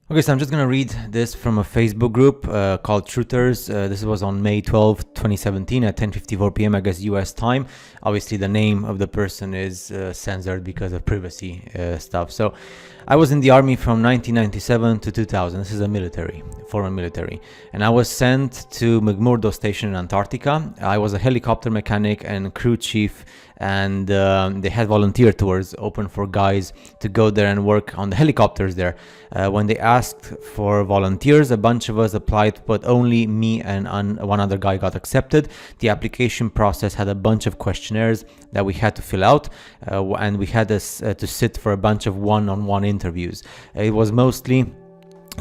Okay, so I'm just going to read this from a Facebook group called Truthers. This was on May 12, 2017 at 10:54 p.m. I guess US time. Obviously the name of the person is censored because of privacy stuff. So I was in the army from 1997 to 2000. This is a military, foreign military. And I was sent to McMurdo Station in Antarctica. I was a helicopter mechanic and crew chief, and they had volunteer tours open for guys to go there and work on the helicopters there. When they asked for volunteers, a bunch of us applied, but only me and one other guy got accepted. The application process had a bunch of questionnaires that we had to fill out, and we had to sit for a bunch of one-on-one interviews. It was mostly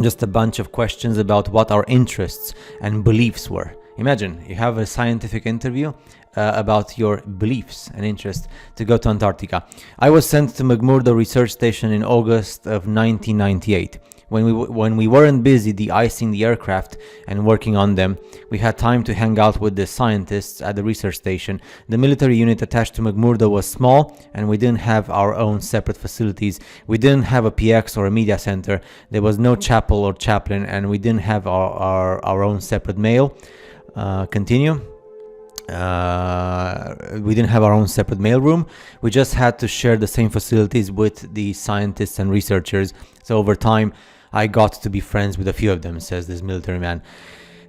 just a bunch of questions about what our interests and beliefs were. Imagine you have a scientific interview about your beliefs and interests to go to Antarctica. I was sent to McMurdo Research Station in August of 1998. When we weren't busy de-icing the aircraft and working on them, we had time to hang out with the scientists at the research station. The military unit attached to McMurdo was small, and we didn't have our own separate facilities. We didn't have a PX or a media center. There was no chapel or chaplain, and we didn't have our own separate mail. We didn't have our own separate mailroom. We just had to share the same facilities with the scientists and researchers. So over time, I got to be friends with a few of them, says this military man.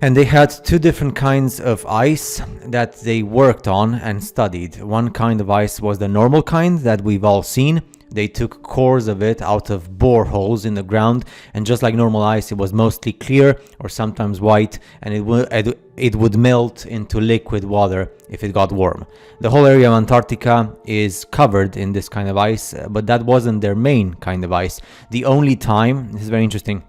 And they had two different kinds of ice that they worked on and studied. One kind of ice was the normal kind that we've all seen. They took cores of it out of boreholes in the ground, and just like normal ice, it was mostly clear or sometimes white, and it would melt into liquid water if it got warm. The whole area of Antarctica is covered in this kind of ice, but that wasn't their main kind of ice. The only time, this is very interesting,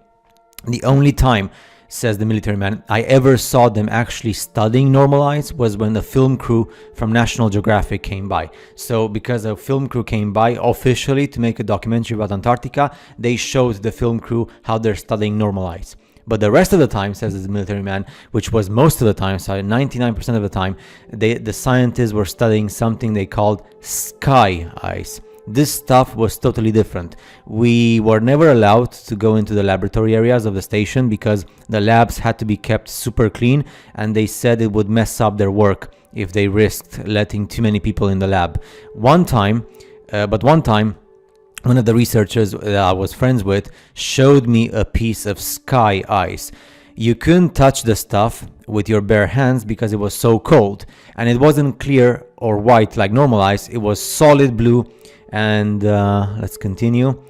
the only time, says the military man, I ever saw them actually studying normal ice was when the film crew from National Geographic came by. So because a film crew came by officially to make a documentary about Antarctica, they showed the film crew how they're studying normal ice. But the rest of the time, says the military man, which was most of the time, so 99% of the time, the scientists were studying something they called sky ice. This stuff was totally different. We were never allowed to go into the laboratory areas of the station because the labs had to be kept super clean, and they said it would mess up their work if they risked letting too many people in the lab. One time, one of the researchers that I was friends with showed me a piece of sky ice. You couldn't touch the stuff with your bare hands because it was so cold, and it wasn't clear or white like normal ice. It was solid blue. And let's continue.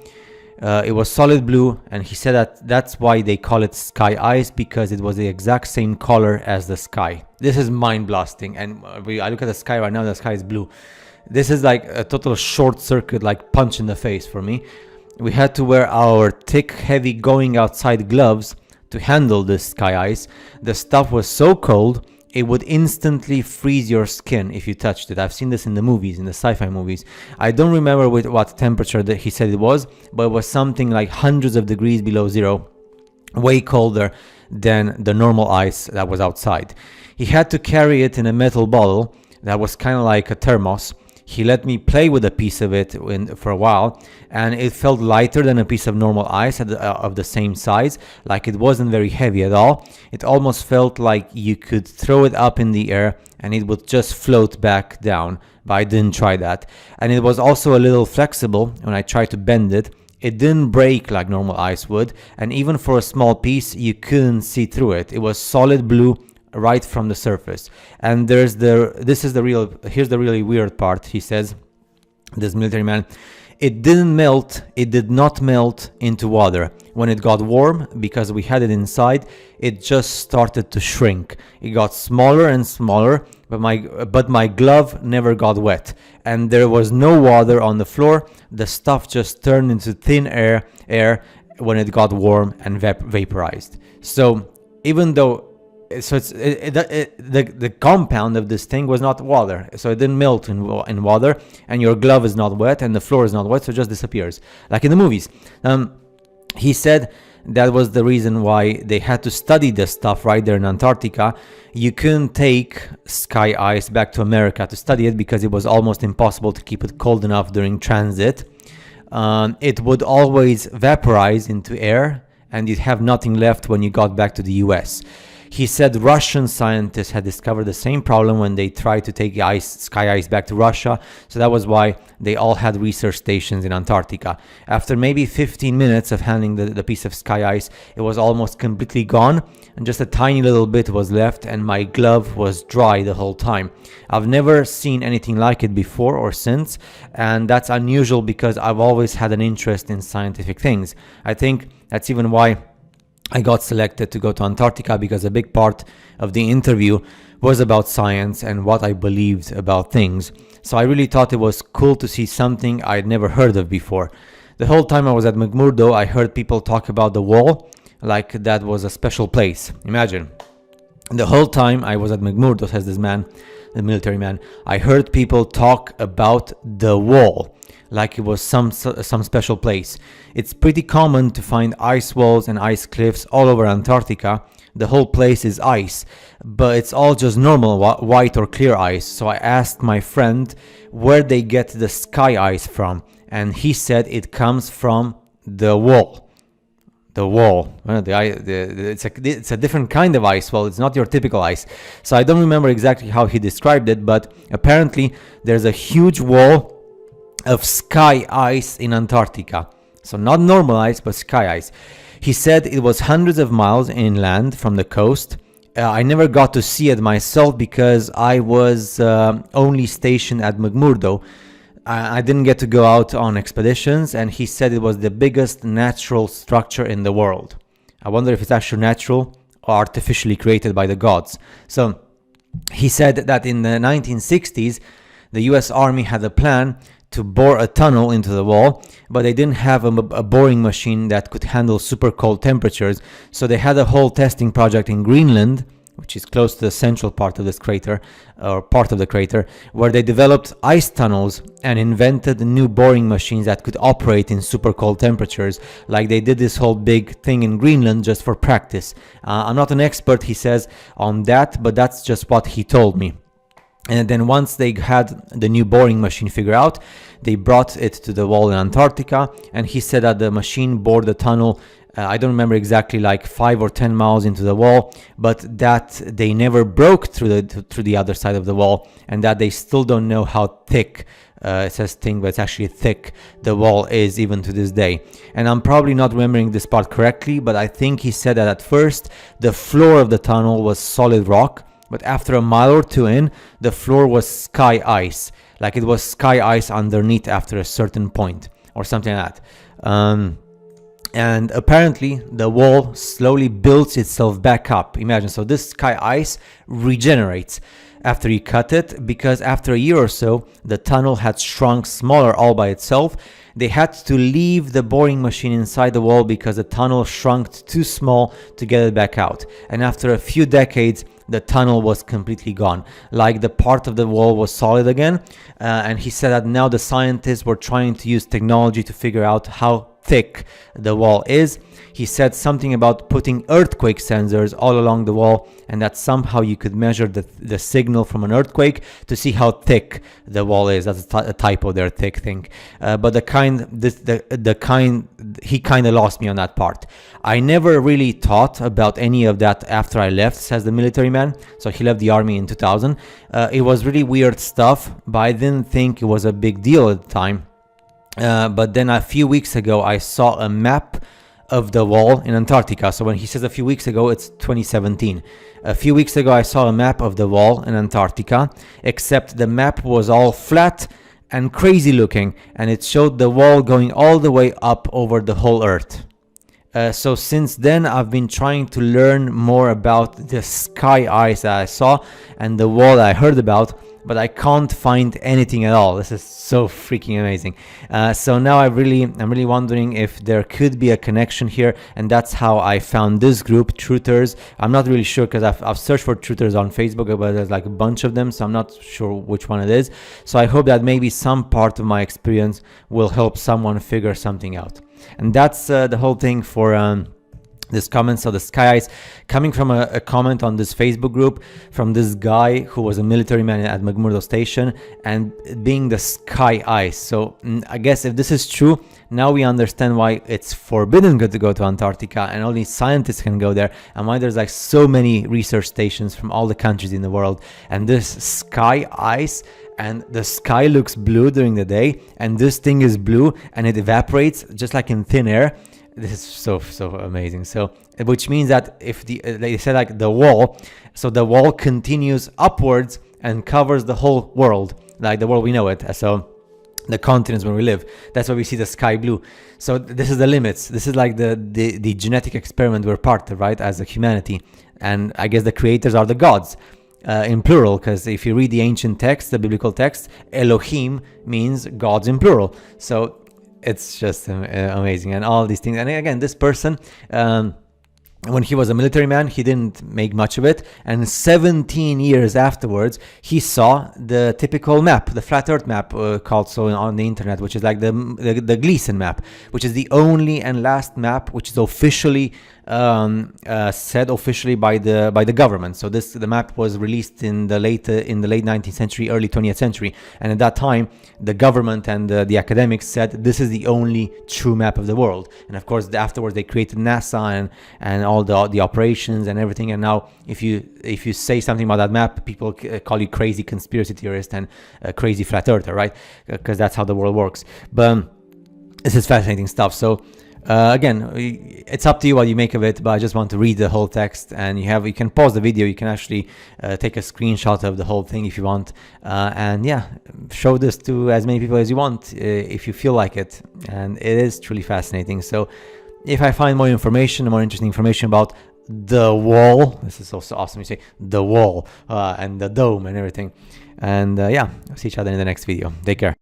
It was solid blue, and he said that's why they call it sky ice, because it was the exact same color as the sky. This is mind-blasting, and I look at the sky right now, the sky is blue. This is like a total short circuit, like punch in the face for me. We had to wear our thick, heavy going outside gloves to handle this sky ice. The stuff was so cold, it would instantly freeze your skin if you touched it. I've seen this in the movies, in the sci-fi movies. I don't remember what temperature that he said it was, but it was something like hundreds of degrees below zero, way colder than the normal ice that was outside. He had to carry it in a metal bottle that was kind of like a thermos. He let me play with a piece of it for a while, and it felt lighter than a piece of normal ice of the same size. Like it wasn't very heavy at all. It almost felt like you could throw it up in the air and it would just float back down, but I didn't try that. And it was also a little flexible when I tried to bend it. It didn't break like normal ice would, and even for a small piece, you couldn't see through it. It was solid blue right from the surface. And here's the really weird part. He says, this military man, it did not melt into water. When it got warm, because we had it inside, it just started to shrink. It got smaller and smaller, but my glove never got wet, and there was no water on the floor. The stuff just turned into thin air when it got warm and vaporized. So even though the compound of this thing was not water, so it didn't melt in water, and your glove is not wet and the floor is not wet, so it just disappears like in the movies. He said that was the reason why they had to study this stuff right there in Antarctica. You couldn't take sky ice back to America to study it because it was almost impossible to keep it cold enough during transit. It would always vaporize into air and you'd have nothing left when you got back to the US. He said Russian scientists had discovered the same problem when they tried to take sky ice back to Russia, so that was why they all had research stations in Antarctica. After maybe 15 minutes of handling the piece of sky ice, it was almost completely gone, and just a tiny little bit was left, and my glove was dry the whole time. I've never seen anything like it before or since, and that's unusual because I've always had an interest in scientific things. I think that's even why I got selected to go to Antarctica, because a big part of the interview was about science and what I believed about things. So I really thought it was cool to see something I'd never heard of before. The whole time I was at McMurdo, I heard people talk about the wall like that was a special place. Imagine. The whole time I was at McMurdo, says this man, the military man, I heard people talk about the wall like it was some special place. It's pretty common to find ice walls and ice cliffs all over Antarctica. The whole place is ice, but it's all just normal white or clear ice. So I asked my friend where they get the sky ice from, and he said it comes from the wall. The wall. It's a different kind of ice wall. It's not your typical ice. So I don't remember exactly how he described it, but apparently there's a huge wall of sky ice in Antarctica. So not normal ice, but sky ice. He said it was hundreds of miles inland from the coast. I never got to see it myself because I was only stationed at McMurdo. I didn't get to go out on expeditions, and he said it was the biggest natural structure in the world. I wonder if it's actually natural or artificially created by the gods. So he said that in the 1960s, the US Army had a plan to bore a tunnel into the wall, but they didn't have a boring machine that could handle super cold temperatures. So they had a whole testing project in Greenland, which is close to the central part of this crater, or part of the crater, where they developed ice tunnels and invented new boring machines that could operate in super cold temperatures. Like they did this whole big thing in Greenland just for practice. I'm not an expert, he says, on that, but that's just what he told me. And then once they had the new boring machine figured out, they brought it to the wall in Antarctica, and he said that the machine bored the tunnel, I don't remember exactly, like 5 or 10 miles into the wall, but that they never broke through the other side of the wall, and that they still don't know how thick, it says thick, but it's actually thick, the wall is even to this day. And I'm probably not remembering this part correctly, but I think he said that at first the floor of the tunnel was solid rock, but after a mile or two in, the floor was sky ice. Like it was sky ice underneath after a certain point, or something like that. And apparently, the wall slowly builds itself back up. Imagine, so this sky ice regenerates after you cut it, because after a year or so, the tunnel had shrunk smaller all by itself. They had to leave the boring machine inside the wall because the tunnel shrunk too small to get it back out. And after a few decades, the tunnel was completely gone. Like the part of the wall was solid again. And he said that now the scientists were trying to use technology to figure out how thick the wall is. He said something about putting earthquake sensors all along the wall, and that somehow you could measure the signal from an earthquake to see how thick the wall is. That's a typo there, thick thing. But he kind of lost me on that part. I never really thought about any of that after I left, says the military man. So he left the army in 2000. It was really weird stuff, but I didn't think it was a big deal at the time. But then a few weeks ago, I saw a map of the wall in Antarctica. So when he says a few weeks ago, it's 2017. A few weeks ago, I saw a map of the wall in Antarctica, except the map was all flat and crazy looking, and it showed the wall going all the way up over the whole Earth. So since then, I've been trying to learn more about the sky ice that I saw and the wall that I heard about, but I can't find anything at all. This is so freaking amazing. So now I'm really wondering if there could be a connection here, and that's how I found this group, Truthers. I'm not really sure because I've searched for Truthers on Facebook, but there's like a bunch of them, so I'm not sure which one it is. So I hope that maybe some part of my experience will help someone figure something out. And that's the whole thing for this comment. So the sky ice coming from a comment on this Facebook group from this guy who was a military man at McMurdo Station, and being the sky ice. So I guess if this is true, now we understand why it's forbidden to go to Antarctica and only scientists can go there, and why there's like so many research stations from all the countries in the world. And this sky ice, and the sky looks blue during the day, and this thing is blue and it evaporates just like in thin air. This is so amazing. So, which means that if they said like the wall, so the wall continues upwards and covers the whole world, like the world we know it. So the continents where we live, that's why we see the sky blue. So this is the limits. This is like the genetic experiment we're part of, right, as a humanity. And I guess the creators are the gods. In plural, because if you read the ancient text, the biblical text, Elohim means gods in plural. So it's just amazing, and all these things. And again, this person, when he was a military man, he didn't make much of it, and 17 years afterwards he saw the typical map, the flat earth map, called so on the internet, which is like the Gleason map, which is the only and last map which is officially said officially by the government. So the map was released in the late 19th century, early 20th century, and at that time the government and the academics said this is the only true map of the world. And of course afterwards they created NASA and all the operations and everything. And now if you say something about that map, people call you crazy conspiracy theorist and crazy flat earther, right? Because that's how the world works. But this is fascinating stuff. So again, it's up to you what you make of it, but I just want to read the whole text, and you can pause the video. You can actually take a screenshot of the whole thing if you want, and yeah, show this to as many people as you want if you feel like it. And it is truly fascinating. So if I find more information, more interesting information about the wall, this is also awesome, you say the wall, and the dome and everything. And yeah, I'll see each other in the next video. Take care.